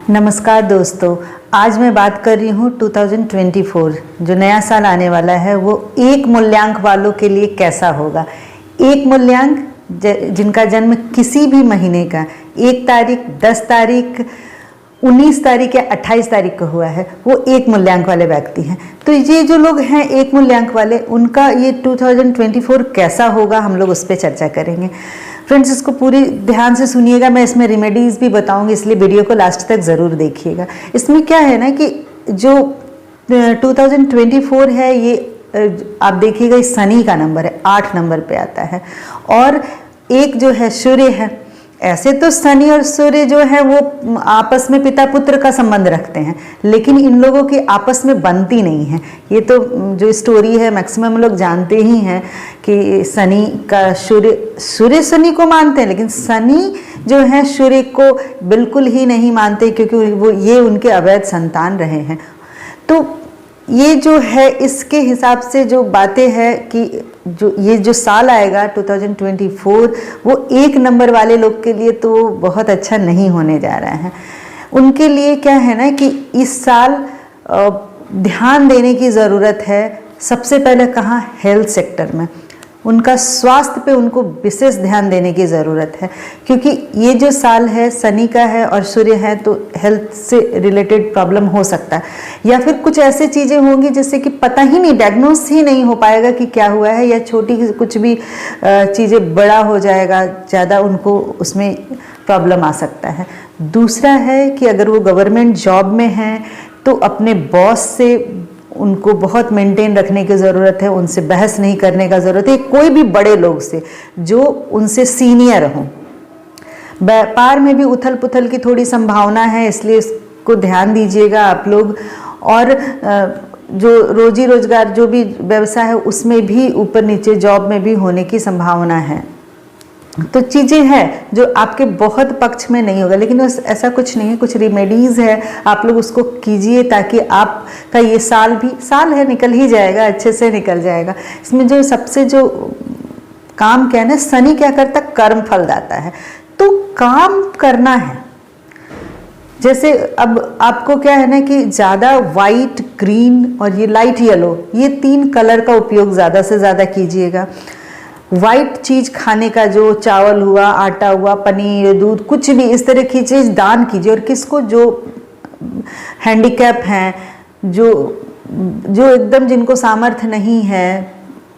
नमस्कार दोस्तों, आज मैं बात कर रही हूँ 2024 जो नया साल आने वाला है वो एक मूल्यांक वालों के लिए कैसा होगा। एक मूल्यांक जिनका जन्म किसी भी महीने का 1 तारीख, 10 तारीख, 19 तारीख या 28 तारीख को हुआ है वो एक मूल्यांक वाले व्यक्ति हैं। तो ये जो लोग हैं एक मूल्यांक वाले, उनका ये 2024 कैसा होगा हम लोग उस पर चर्चा करेंगे। फ्रेंड्स, इसको पूरी ध्यान से सुनिएगा, मैं इसमें रेमेडीज़ भी बताऊंगी, इसलिए वीडियो को लास्ट तक ज़रूर देखिएगा। इसमें क्या है ना कि जो 2024 है ये आप देखिएगा इस शनि का नंबर है, 8 नंबर पे आता है। और एक जो है सूर्य है, ऐसे तो शनि और सूर्य जो है वो आपस में पिता पुत्र का संबंध रखते हैं, लेकिन इन लोगों की आपस में बनती नहीं है। ये तो जो स्टोरी है मैक्सिमम लोग जानते ही हैं कि शनि का सूर्य शनि को मानते हैं, लेकिन शनि जो है सूर्य को बिल्कुल ही नहीं मानते, क्योंकि वो ये उनके अवैध संतान रहे हैं। तो ये जो है इसके हिसाब से जो बातें हैं कि जो साल आएगा 2024 वो एक नंबर वाले लोग के लिए तो बहुत अच्छा नहीं होने जा रहा है। उनके लिए क्या है ना कि इस साल ध्यान देने की ज़रूरत है। सबसे पहले कहाँ, हेल्थ सेक्टर में उनका स्वास्थ्य पे उनको विशेष ध्यान देने की ज़रूरत है, क्योंकि ये जो साल है शनि का है और सूर्य है, तो हेल्थ से रिलेटेड प्रॉब्लम हो सकता है, या फिर कुछ ऐसे चीज़ें होंगी जिससे कि पता ही नहीं, डायग्नोस ही नहीं हो पाएगा कि क्या हुआ है, या छोटी कुछ भी चीज़ें बड़ा हो जाएगा, ज़्यादा उनको उसमें प्रॉब्लम आ सकता है। दूसरा है कि अगर वो गवर्नमेंट जॉब में हैं तो अपने बॉस से उनको बहुत मेंटेन रखने की ज़रूरत है, उनसे बहस नहीं करने का ज़रूरत है, कोई भी बड़े लोग से जो उनसे सीनियर हों। व्यापार में भी उथल पुथल की थोड़ी संभावना है, इसलिए इसको ध्यान दीजिएगा आप लोग। और जो रोजी रोजगार जो भी व्यवसाय है उसमें भी ऊपर नीचे जॉब में भी होने की संभावना है। तो चीज़ें हैं जो आपके बहुत पक्ष में नहीं होगा, लेकिन ऐसा कुछ नहीं है, कुछ रेमेडीज़ है, आप लोग उसको कीजिए ताकि आपका ये साल है निकल ही जाएगा, अच्छे से निकल जाएगा। इसमें जो सबसे जो काम क्या है ना, शनि क्या करता है, कर्म फल दाता है, तो काम करना है। जैसे अब आपको क्या है ना कि ज़्यादा वाइट, ग्रीन और ये लाइट येलो, ये 3 कलर का उपयोग ज़्यादा से ज़्यादा कीजिएगा। वाइट चीज़ खाने का, जो चावल हुआ, आटा हुआ, पनीर, दूध, कुछ भी इस तरह की चीज़ दान कीजिए। और किसको, जो हैंडीकैप हैं, जो एकदम जिनको सामर्थ्य नहीं है,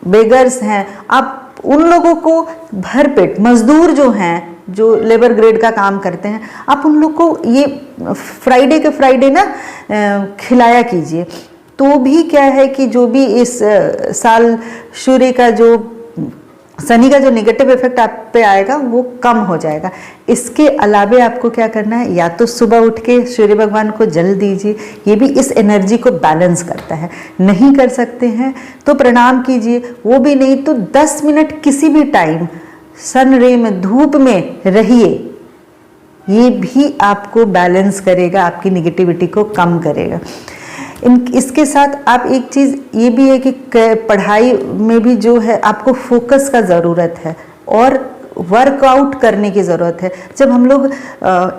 बेगर्स हैं, आप उन लोगों को भरपेट, मजदूर जो हैं जो लेबर ग्रेड का काम करते हैं, आप उन लोग को ये फ्राइडे के फ्राइडे ना खिलाया कीजिए। तो भी क्या है कि जो भी इस साल सूर्य का जो शनि का जो नेगेटिव इफेक्ट आप पे आएगा वो कम हो जाएगा। इसके अलावे आपको क्या करना है, या तो सुबह उठ के सूर्य भगवान को जल दीजिए, ये भी इस एनर्जी को बैलेंस करता है। नहीं कर सकते हैं तो प्रणाम कीजिए, वो भी नहीं तो 10 मिनट किसी भी टाइम सन रे में, धूप में रहिए, ये भी आपको बैलेंस करेगा, आपकी निगेटिविटी को कम करेगा। इसके साथ आप एक चीज़ ये भी है कि पढ़ाई में भी जो है आपको फोकस का ज़रूरत है और वर्कआउट करने की ज़रूरत है। जब हम लोग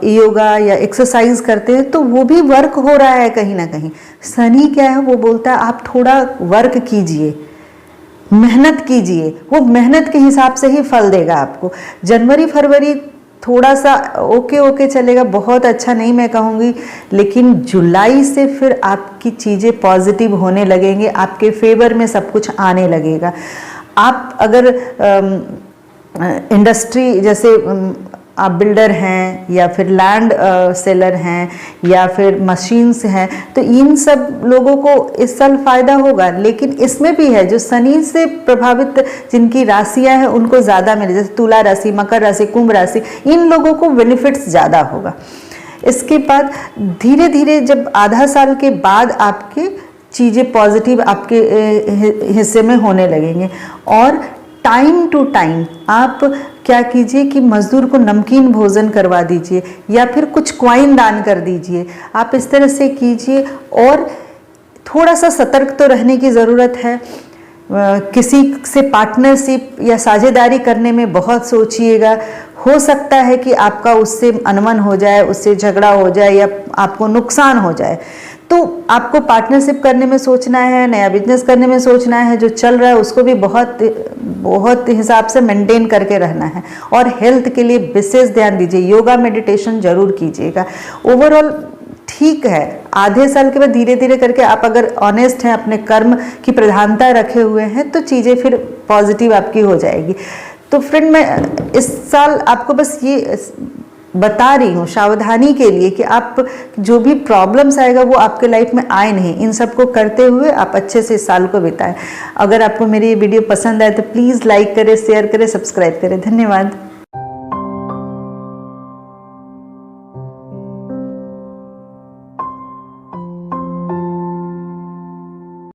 योगा या एक्सरसाइज करते हैं तो वो भी वर्क हो रहा है कहीं ना कहीं। शनि क्या है, वो बोलता है आप थोड़ा वर्क कीजिए, मेहनत कीजिए, वो मेहनत के हिसाब से ही फल देगा आपको। जनवरी फरवरी थोड़ा सा ओके चलेगा, बहुत अच्छा नहीं मैं कहूँगी, लेकिन जुलाई से फिर आपकी चीज़ें पॉजिटिव होने लगेंगे, आपके फेवर में सब कुछ आने लगेगा। आप अगर इंडस्ट्री जैसे आप बिल्डर हैं या फिर लैंड सेलर हैं या फिर मशीन्स हैं, तो इन सब लोगों को इस साल फ़ायदा होगा। लेकिन इसमें भी है जो शनि से प्रभावित जिनकी राशियां हैं उनको ज़्यादा मिले, जैसे तुला राशि, मकर राशि, कुंभ राशि, इन लोगों को बेनिफिट्स ज़्यादा होगा। इसके बाद धीरे धीरे जब आधा साल के बाद आपकी चीज़ें पॉजिटिव आपके हिस्से में होने लगेंगे। और टाइम टू टाइम आप क्या कीजिए कि मजदूर को नमकीन भोजन करवा दीजिए या फिर कुछ कॉइन दान कर दीजिए, आप इस तरह से कीजिए। और थोड़ा सा सतर्क तो रहने की ज़रूरत है। किसी से पार्टनरशिप या साझेदारी करने में बहुत सोचिएगा। हो सकता है कि आपका उससे अनबन हो जाए, उससे झगड़ा हो जाए या आपको नुकसान हो जाए। तो आपको पार्टनरशिप करने में सोचना है, नया बिजनेस करने में सोचना है, जो चल रहा है उसको भी बहुत हिसाब से मेंटेन करके रहना है। और हेल्थ के लिए विशेष ध्यान दीजिए, योगा मेडिटेशन जरूर कीजिएगा। ओवरऑल ठीक है, आधे साल के बाद धीरे धीरे करके आप अगर ऑनेस्ट हैं, अपने कर्म की प्रधानता रखे हुए हैं, तो चीज़ें फिर पॉजिटिव आपकी हो जाएगी। तो फ्रेंड, मैं इस साल आपको बस ये बता रही हूँ सावधानी के लिए कि आप जो भी प्रॉब्लम्स आएगा वो आपके लाइफ में आए नहीं। इन सब को करते हुए आप अच्छे से इस साल को बिताएं। अगर आपको मेरी ये वीडियो पसंद आए तो प्लीज़ लाइक करें, शेयर करें, सब्सक्राइब करें। धन्यवाद।